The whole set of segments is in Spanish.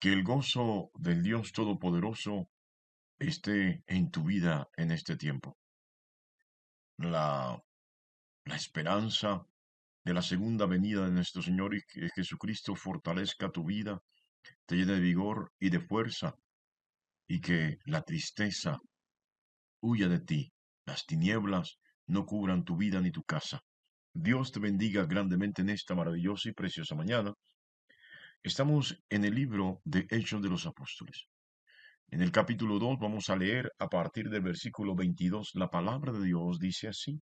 Que el gozo del Dios Todopoderoso esté en tu vida en este tiempo. La, la esperanza de la segunda venida de nuestro Señor y que Jesucristo fortalezca tu vida, te llene de vigor y de fuerza, y que la tristeza huya de ti, las tinieblas no cubran tu vida ni tu casa. Dios te bendiga grandemente en esta maravillosa y preciosa mañana. Estamos en el libro de Hechos de los Apóstoles. En el capítulo 2 vamos a leer a partir del versículo 22. La palabra de Dios dice así: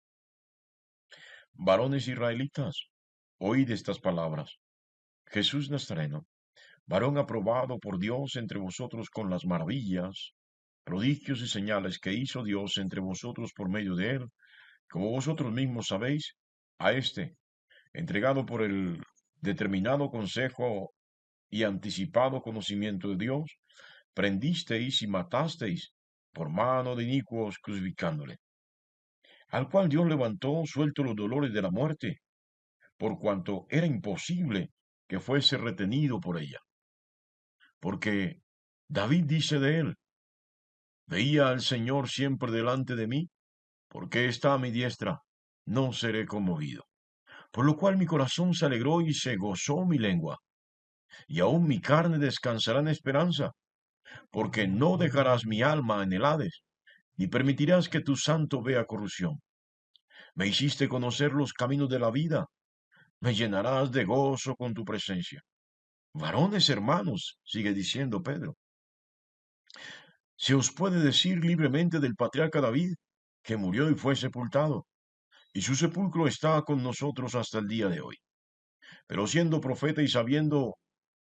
Varones israelitas, oíd estas palabras. Jesús Nazareno, varón aprobado por Dios entre vosotros con las maravillas, prodigios y señales que hizo Dios entre vosotros por medio de él, como vosotros mismos sabéis, a éste, entregado por el determinado consejo y anticipado conocimiento de Dios, prendisteis y matasteis por mano de inicuos crucificándole, al cual Dios levantó suelto los dolores de la muerte, por cuanto era imposible que fuese retenido por ella. Porque David dice de él: veía al Señor siempre delante de mí, porque está a mi diestra, no seré conmovido. Por lo cual mi corazón se alegró y se gozó mi lengua, y aun mi carne descansará en esperanza, porque no dejarás mi alma en el Hades, ni permitirás que tu santo vea corrupción. Me hiciste conocer los caminos de la vida, me llenarás de gozo con tu presencia. Varones hermanos, sigue diciendo Pedro, se os puede decir libremente del patriarca David, que murió y fue sepultado, y su sepulcro está con nosotros hasta el día de hoy. Pero siendo profeta y sabiendo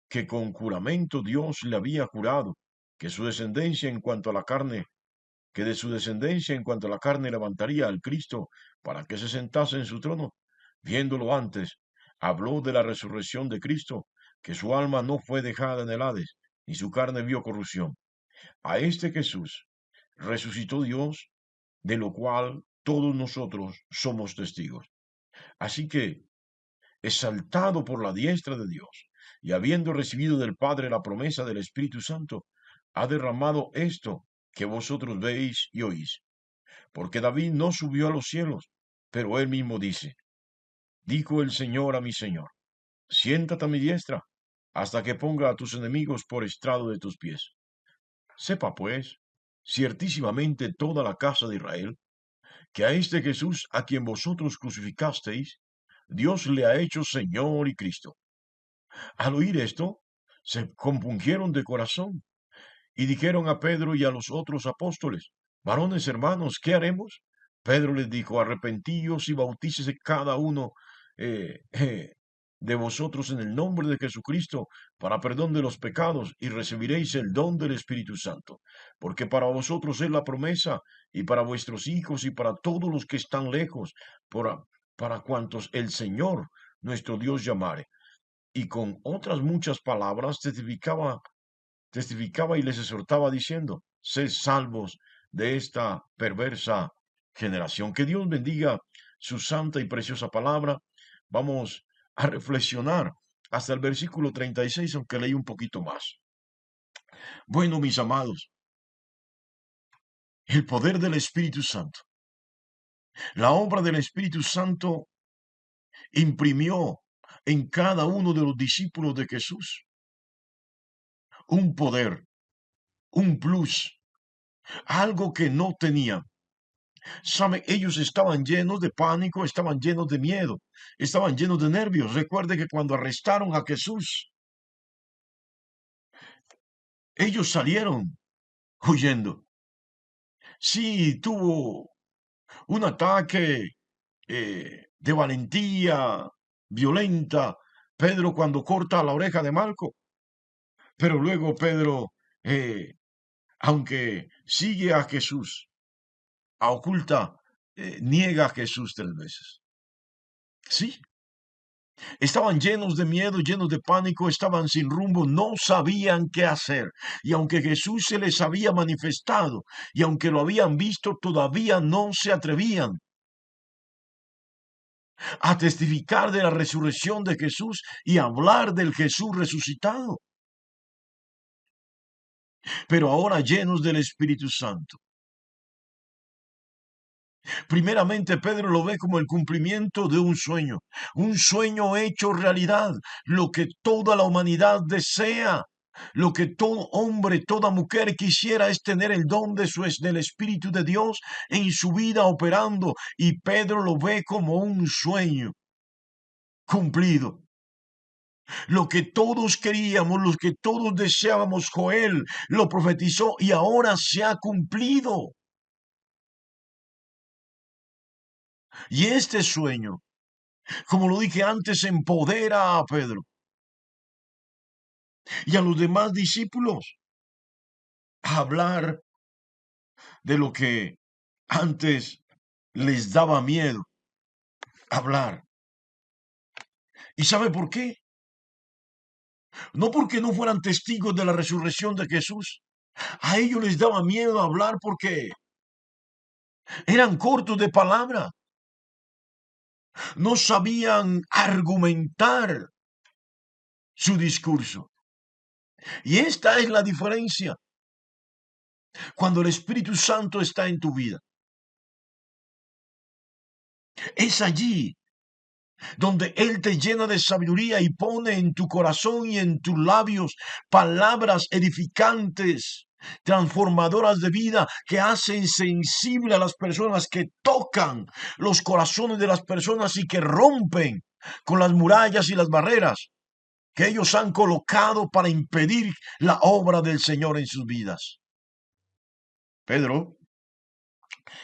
que con juramento Dios le había jurado que su descendencia en cuanto a la carne, que de su descendencia en cuanto a la carne levantaría al Cristo para que se sentase en su trono, viéndolo antes, habló de la resurrección de Cristo, que su alma no fue dejada en el Hades, ni su carne vio corrupción. A este Jesús resucitó Dios, de lo cual todos nosotros somos testigos. Así que, exaltado por la diestra de Dios, y habiendo recibido del Padre la promesa del Espíritu Santo, ha derramado esto que vosotros veis y oís. Porque David no subió a los cielos, pero él mismo dice: dijo el Señor a mi Señor, siéntate a mi diestra, hasta que ponga a tus enemigos por estrado de tus pies. Sepa pues, ciertísimamente toda la casa de Israel, que a este Jesús a quien vosotros crucificasteis, Dios le ha hecho Señor y Cristo. Al oír esto, se compungieron de corazón y dijeron a Pedro y a los otros apóstoles: varones hermanos, ¿qué haremos? Pedro les dijo: arrepentíos y bautícese cada uno eh, eh, de vosotros en el nombre de Jesucristo para perdón de los pecados, y recibiréis el don del Espíritu Santo, porque para vosotros es la promesa, y para vuestros hijos y para todos los que están lejos, para, para cuantos el Señor nuestro Dios llamare. Y con otras muchas palabras testificaba y les exhortaba diciendo: sed salvos de esta perversa generación. Que Dios bendiga su santa y preciosa palabra. Vamos a reflexionar hasta el versículo 36, aunque leí un poquito más. Bueno, mis amados, el poder del Espíritu Santo, la obra del Espíritu Santo imprimió en cada uno de los discípulos de Jesús un poder, un plus, algo que no tenían. Saben, ellos estaban llenos de pánico, estaban llenos de miedo, estaban llenos de nervios. Recuerde que cuando arrestaron a Jesús, ellos salieron huyendo. Sí, tuvo un ataque de valentía violenta Pedro cuando corta la oreja de Malco, pero luego Pedro, eh, aunque sigue a Jesús, a oculta, niega a Jesús 3 veces. Sí, estaban llenos de miedo, llenos de pánico, estaban sin rumbo, no sabían qué hacer. Y aunque Jesús se les había manifestado y aunque lo habían visto, todavía no se atrevían a testificar de la resurrección de Jesús y hablar del Jesús resucitado. pero ahora llenos del Espíritu Santo. Primeramente, Pedro lo ve como el cumplimiento de un sueño hecho realidad, lo que toda la humanidad desea. Lo que todo hombre, toda mujer quisiera es tener el don del Espíritu de Dios en su vida operando, y Pedro lo ve como un sueño cumplido. Lo que todos queríamos, lo que todos deseábamos, Joel lo profetizó y ahora se ha cumplido. Y este sueño, como lo dije antes, empodera a Pedro y a los demás discípulos a hablar de lo que antes les daba miedo hablar. ¿Y sabe por qué? No porque no fueran testigos de la resurrección de Jesús. A ellos les daba miedo hablar porque eran cortos de palabra. No sabían argumentar su discurso. Y esta es la diferencia cuando el Espíritu Santo está en tu vida. Es allí donde Él te llena de sabiduría y pone en tu corazón y en tus labios palabras edificantes, transformadoras de vida, que hacen sensible a las personas, que tocan los corazones de las personas y que rompen con las murallas y las barreras que ellos han colocado para impedir la obra del Señor en sus vidas. Pedro,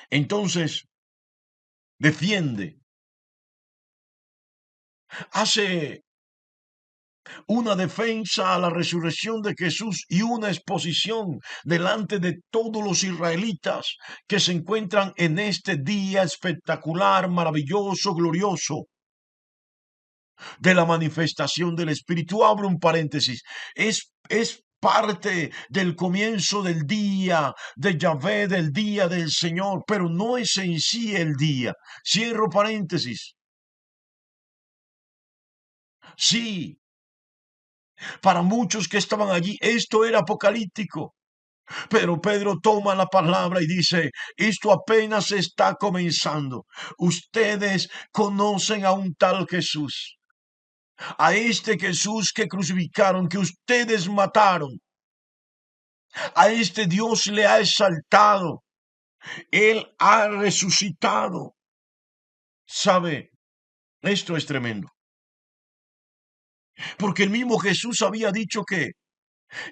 entonces, defiende, hace una defensa a la resurrección de Jesús y una exposición delante de todos los israelitas que se encuentran en este día espectacular, maravilloso, glorioso de la manifestación del Espíritu. Abro un paréntesis. Es parte del comienzo del día de Yahvé, del día del Señor, pero no es en sí el día. Cierro paréntesis. Sí, para muchos que estaban allí, esto era apocalíptico. Pero Pedro toma la palabra y dice, esto apenas está comenzando. Ustedes conocen a un tal Jesús, a este Jesús que crucificaron, que ustedes mataron. A este Dios le ha exaltado. Él ha resucitado. ¿Sabe? Esto es tremendo. Porque el mismo Jesús había dicho que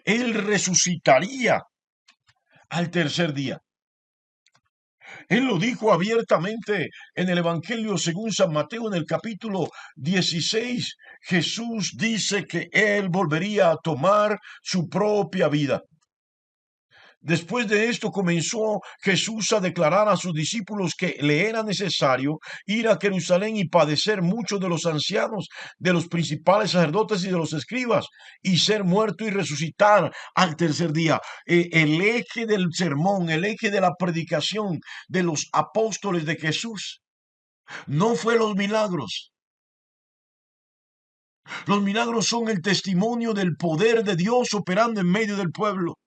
Él resucitaría al tercer día. Él lo dijo abiertamente en el Evangelio según San Mateo en el capítulo 16. Jesús dice que Él volvería a tomar su propia vida. Después de esto comenzó Jesús a declarar a sus discípulos que le era necesario ir a Jerusalén y padecer mucho de los ancianos, de los principales sacerdotes y de los escribas, y ser muerto y resucitar al tercer día. El eje del sermón, el eje de la predicación de los apóstoles de Jesús no fue los milagros. Los milagros son el testimonio del poder de Dios operando en medio del pueblo.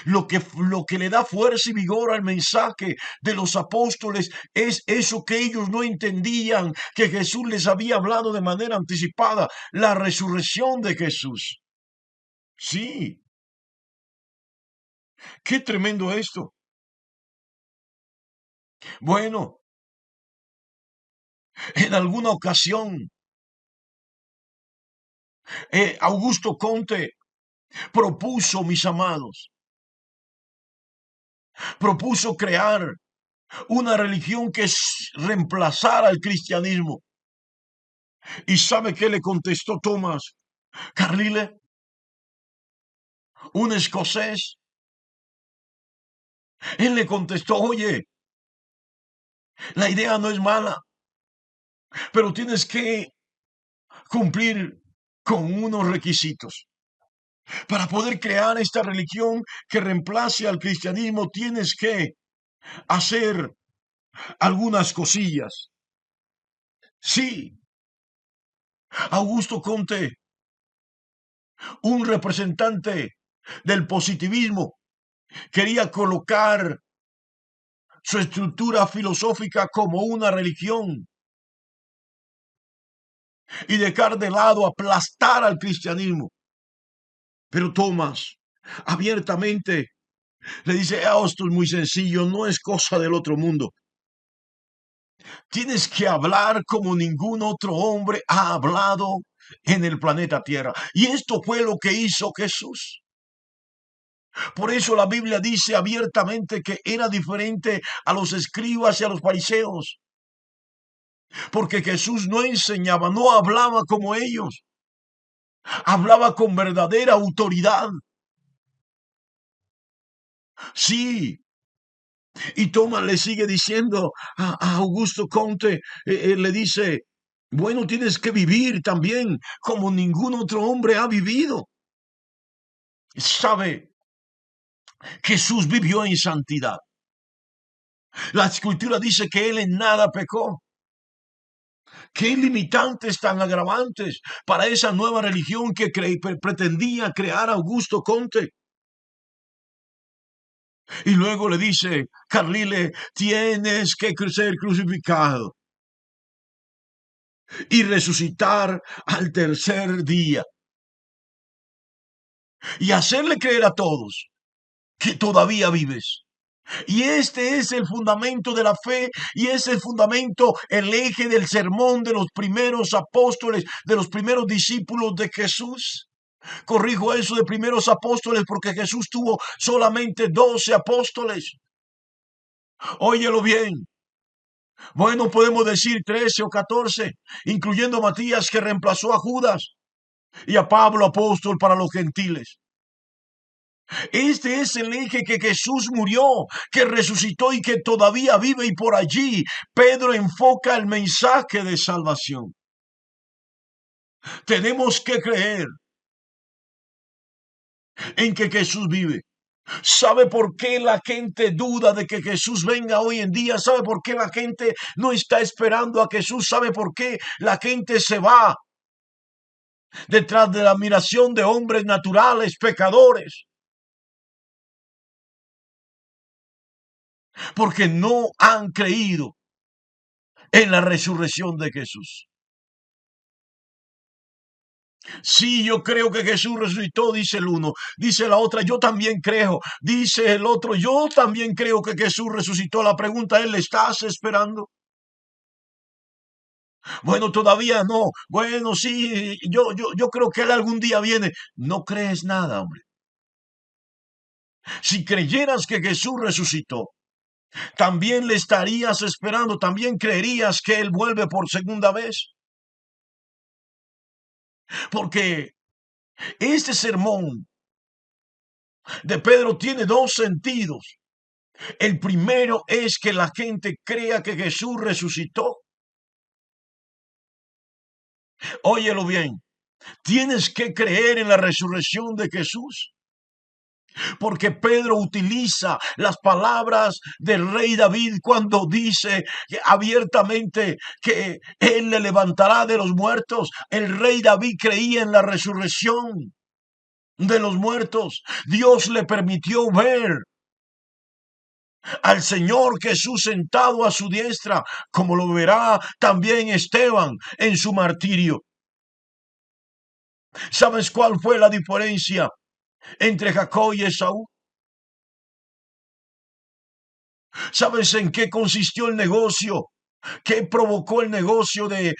Lo que le da fuerza y vigor al mensaje de los apóstoles es eso que ellos no entendían, que Jesús les había hablado de manera anticipada, la resurrección de Jesús. Sí, qué tremendo esto. Bueno, en alguna ocasión, Augusto Conte propuso, mis amados, propuso crear una religión que reemplazara al cristianismo. ¿Y sabe qué le contestó Thomas Carlyle, un escocés? Él le contestó, oye, la idea no es mala, pero tienes que cumplir con unos requisitos. Para poder crear esta religión que reemplace al cristianismo, tienes que hacer algunas cosillas. Sí, Augusto Conte Un representante del positivismo quería colocar su estructura filosófica como una religión y dejar de lado, aplastar al cristianismo. Pero Tomás abiertamente le dice, esto es muy sencillo, no es cosa del otro mundo. Tienes que hablar como ningún otro hombre ha hablado en el planeta Tierra. Y esto fue lo que hizo Jesús. Por eso la Biblia dice abiertamente que era diferente a los escribas y a los fariseos. Porque Jesús no enseñaba, no hablaba como ellos. Hablaba con verdadera autoridad. Sí. Y Tomás le sigue diciendo a Augusto Conte, le dice, bueno, tienes que vivir también como ningún otro hombre ha vivido. Sabe, Jesús vivió en santidad. La escritura dice que él en nada pecó. Qué limitantes tan agravantes para esa nueva religión que pretendía crear Augusto Conte. Y luego le dice, Carlile, tienes que ser crucificado y resucitar al tercer día. Y hacerle creer a todos que todavía vives. Y este es el fundamento de la fe y es el fundamento, el eje del sermón de los primeros apóstoles, de los primeros discípulos de Jesús. Corrijo eso de primeros apóstoles porque Jesús tuvo solamente 12 apóstoles. Óyelo bien. Bueno, podemos decir 13 o 14, incluyendo Matías que reemplazó a Judas y a Pablo apóstol para los gentiles. Este es el eje que Jesús murió, que resucitó y que todavía vive, y por allí Pedro enfoca el mensaje de salvación. Tenemos que creer en que Jesús vive. ¿Sabe por qué la gente duda de que Jesús venga hoy en día? ¿Sabe por qué la gente no está esperando a Jesús? ¿Sabe por qué la gente se va detrás de la admiración de hombres naturales, pecadores? Porque no han creído en la resurrección de Jesús. Sí, yo creo que Jesús resucitó, dice el uno. Dice la otra, yo también creo. Dice el otro, yo también creo que Jesús resucitó. La pregunta es, ¿le estás esperando? Bueno, todavía no. Bueno, sí, yo creo que él algún día viene. No crees nada, hombre. Si creyeras que Jesús resucitó, también le estarías esperando, también creerías que él vuelve por segunda vez. Porque este sermón de Pedro tiene dos sentidos. El primero es que la gente crea que Jesús resucitó. Óyelo bien, tienes que creer en la resurrección de Jesús. Porque Pedro utiliza las palabras del rey David cuando dice abiertamente que él le levantará de los muertos. El rey David creía en la resurrección de los muertos. Dios le permitió ver al Señor Jesús sentado a su diestra, como lo verá también Esteban en su martirio. ¿Sabes cuál fue la diferencia entre Jacob y Esaú? ¿Sabes en qué consistió el negocio? ¿Qué provocó el negocio de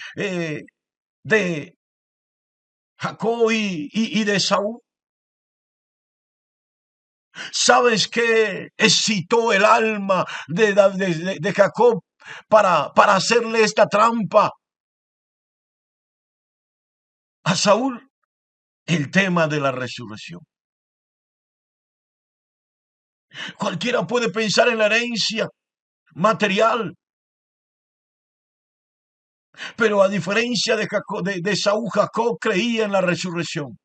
Jacob y de Esaú? ¿Sabes qué excitó el alma de Jacob para hacerle esta trampa a Saúl? El tema de la resurrección. Cualquiera puede pensar en la herencia material, pero a diferencia de, Jacob, de Saúl, Jacob creía en la resurrección.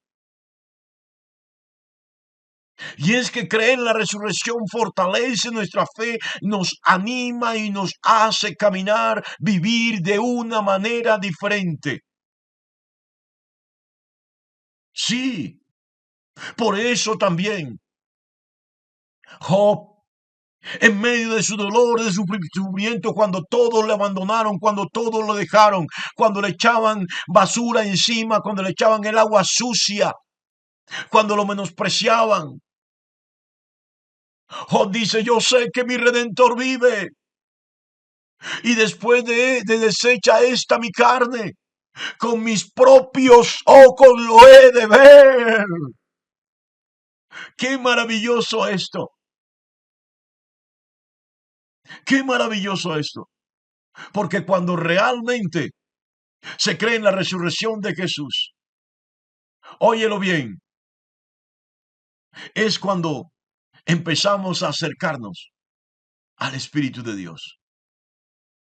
Y es que creer en la resurrección fortalece nuestra fe, nos anima y nos hace caminar, vivir de una manera diferente. Sí, Por eso también Job, en medio de su dolor, de su sufrimiento, cuando todos le abandonaron, cuando todos lo dejaron, cuando le echaban basura encima, cuando le echaban el agua sucia, cuando lo menospreciaban, Job dice, yo sé que mi Redentor vive y después de deshecha esta mi carne, con mis propios ojos lo he de ver. Qué maravilloso esto, qué maravilloso esto, porque cuando realmente se cree en la resurrección de Jesús, óyelo bien, es cuando empezamos a acercarnos al Espíritu de Dios.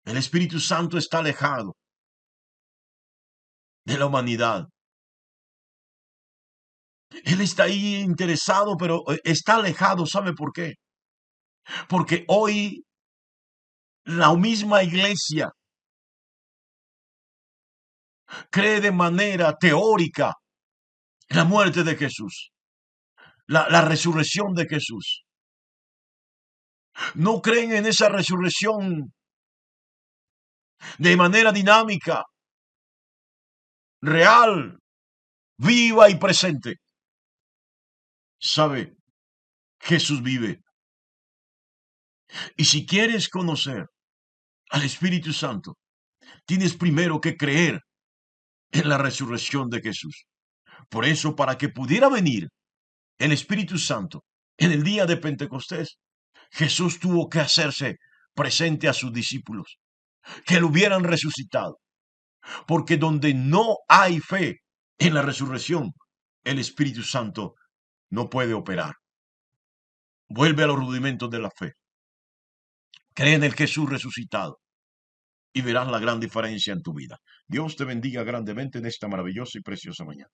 El Espíritu Santo está alejado de la humanidad. Él está ahí interesado, pero está alejado. ¿Sabe por qué? Porque hoy la misma iglesia cree de manera teórica en la muerte de Jesús, la resurrección de Jesús. No creen en esa resurrección de manera dinámica, real, viva y presente. ¿Sabe? Jesús vive. Y si quieres conocer al Espíritu Santo, tienes primero que creer en la resurrección de Jesús. Por eso, para que pudiera venir el Espíritu Santo en el día de Pentecostés, Jesús tuvo que hacerse presente a sus discípulos, que lo hubieran resucitado. Porque donde no hay fe en la resurrección, el Espíritu Santo no puede operar. Vuelve a los rudimentos de la fe. Cree en el Jesús resucitado y verás la gran diferencia en tu vida. Dios te bendiga grandemente en esta maravillosa y preciosa mañana.